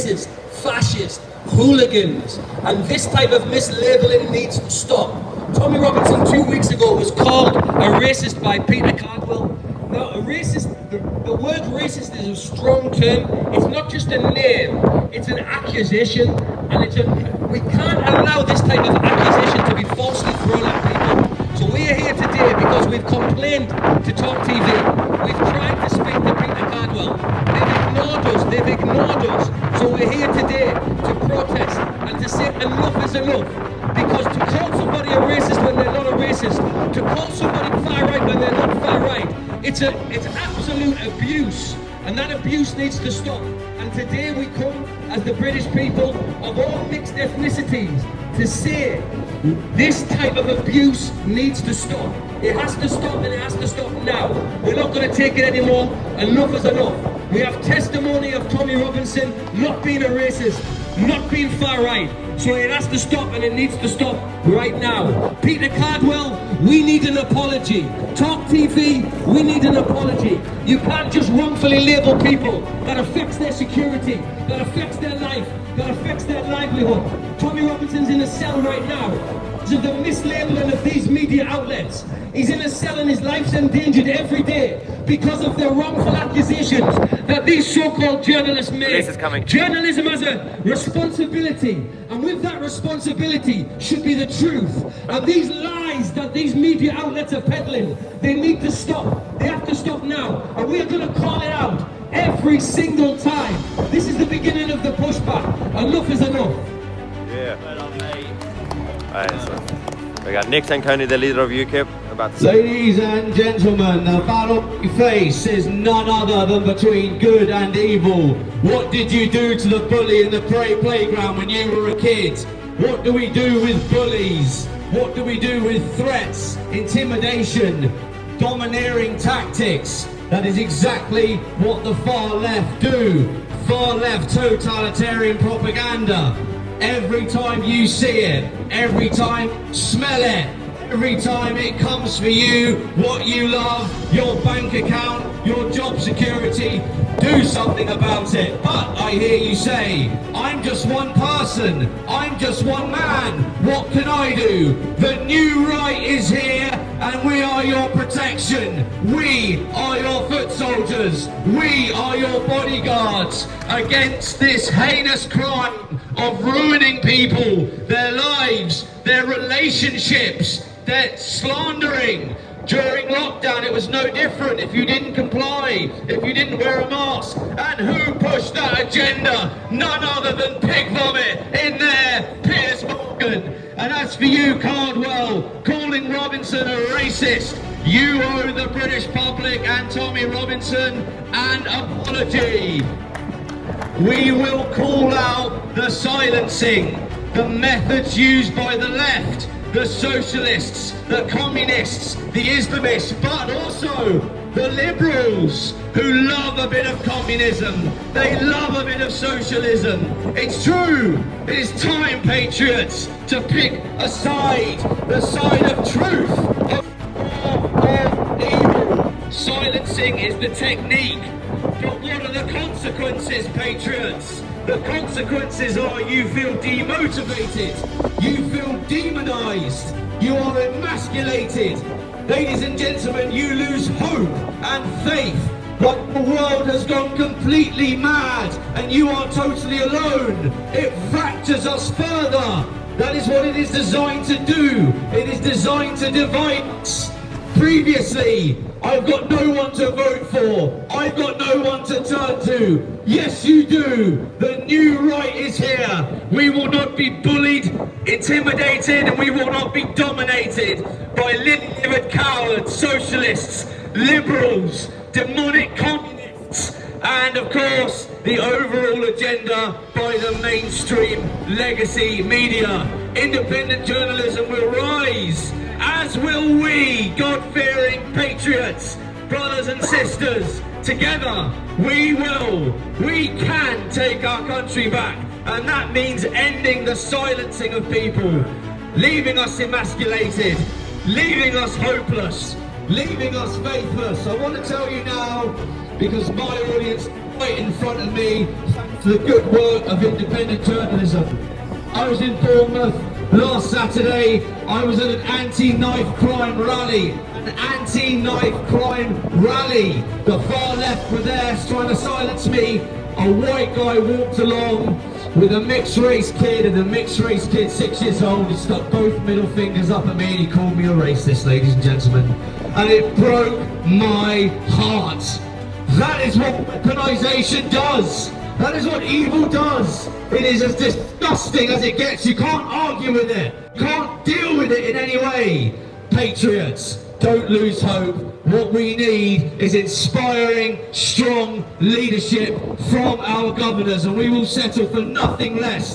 racist, fascist, hooligans, and this type of mislabeling needs to stop. Tommy Robinson 2 weeks ago was called a racist by Peter Cardwell. Now, a racist, the word racist is a strong term. It's not just a name, it's an accusation, and we can't allow this type of accusation to be falsely thrown at people. So we're here today because we've complained to Talk TV. We've tried to speak to Peter Cardwell. They've ignored us. So we're here today to protest and to say enough is enough. Because to call somebody a racist when they're not a racist, to call somebody far right when they're not far right, it's absolute abuse, and that abuse needs to stop. And today we come as the British people of all mixed ethnicities to say this type of abuse needs to stop. It has to stop, and it has to stop now. We're not going to take it anymore. Enough is enough. We have testimony of Tommy Robinson not being a racist, not being far right. So it has to stop, and it needs to stop right now. Peter Cardwell, we need an apology. Talk TV, we need an apology. You can't just wrongfully label people. That affects their security, that affects their life, that affects their livelihood. Tommy Robinson's in a cell right now because of the mislabeling of these media outlets. He's in a cell and his life's endangered every day because of the wrongful accusations that these so-called journalists make. Journalism has a responsibility, and with that responsibility should be the truth. And these lies that these media outlets are peddling, they need to stop. They have to stop now, and we're going to call it out every single time. This is the beginning of the pushback. Enough is enough. Yeah. Alright, so we got Nick Sanconi, the leader of UKIP. Ladies and gentlemen, the battle you face is none other than between good and evil. What did you do to the bully in the playground when you were a kid? What do we do with bullies? What do we do with threats, intimidation, domineering tactics? That is exactly what the far left do. Far left totalitarian propaganda. Every time you see it, every time smell it, every time it comes for you, what you love, your bank account, your job security, do something about it. But I hear you say, I'm just one person, I'm just one man, what can I do? The new right is here, and we are your protection. We are your foot soldiers. We are your bodyguards against this heinous crime of ruining people, their lives, their relationships, their slandering. During lockdown it was no different. If you didn't comply, if you didn't wear a mask, and who pushed that agenda? None other than pig vomit in there, Piers Morgan. And as for you, Cardwell, calling Robinson a racist, you owe the British public and Tommy Robinson an apology. We will call out the silencing, the methods used by the left, the socialists, the communists, the Islamists, but also the liberals who love a bit of communism. They love a bit of socialism. It's true. It is time, patriots, to pick a side, the side of truth, of evil. Silencing is the technique. But what are the consequences, patriots? The consequences are you feel demotivated, you feel demonized, you are emasculated. Ladies and gentlemen, you lose hope and faith, like the world has gone completely mad and you are totally alone. It fractures us further. That is what it is designed to do. It is designed to divide us. Previously, I've got no one to vote for. I've got no one to turn to. Yes, you do. The new right is here. We will not be bullied, intimidated, and we will not be dominated by lily-livered cowards, socialists, liberals, demonic communists, and of course, the overall agenda by the mainstream legacy media. Independent journalism will rise, as will we, God-fearing patriots, brothers and sisters. Together, we can take our country back. And that means ending the silencing of people, leaving us emasculated, leaving us hopeless, leaving us faithless. I want to tell you now, because my audience right in front of me, for the good work of independent journalism. I was in Bournemouth last Saturday. I was at an anti-knife crime rally. An anti-knife crime rally. The far left were there trying to silence me. A white guy walked along with a mixed race kid, and the mixed race kid, 6 years old, he stuck both middle fingers up at me and he called me a racist, ladies and gentlemen. And it broke my heart. That is what weaponization does. That is what evil does. It is as disgusting as it gets. You can't argue with it. You can't deal with it in any way. Patriots, don't lose hope. What we need is inspiring, strong leadership from our governors, and we will settle for nothing less.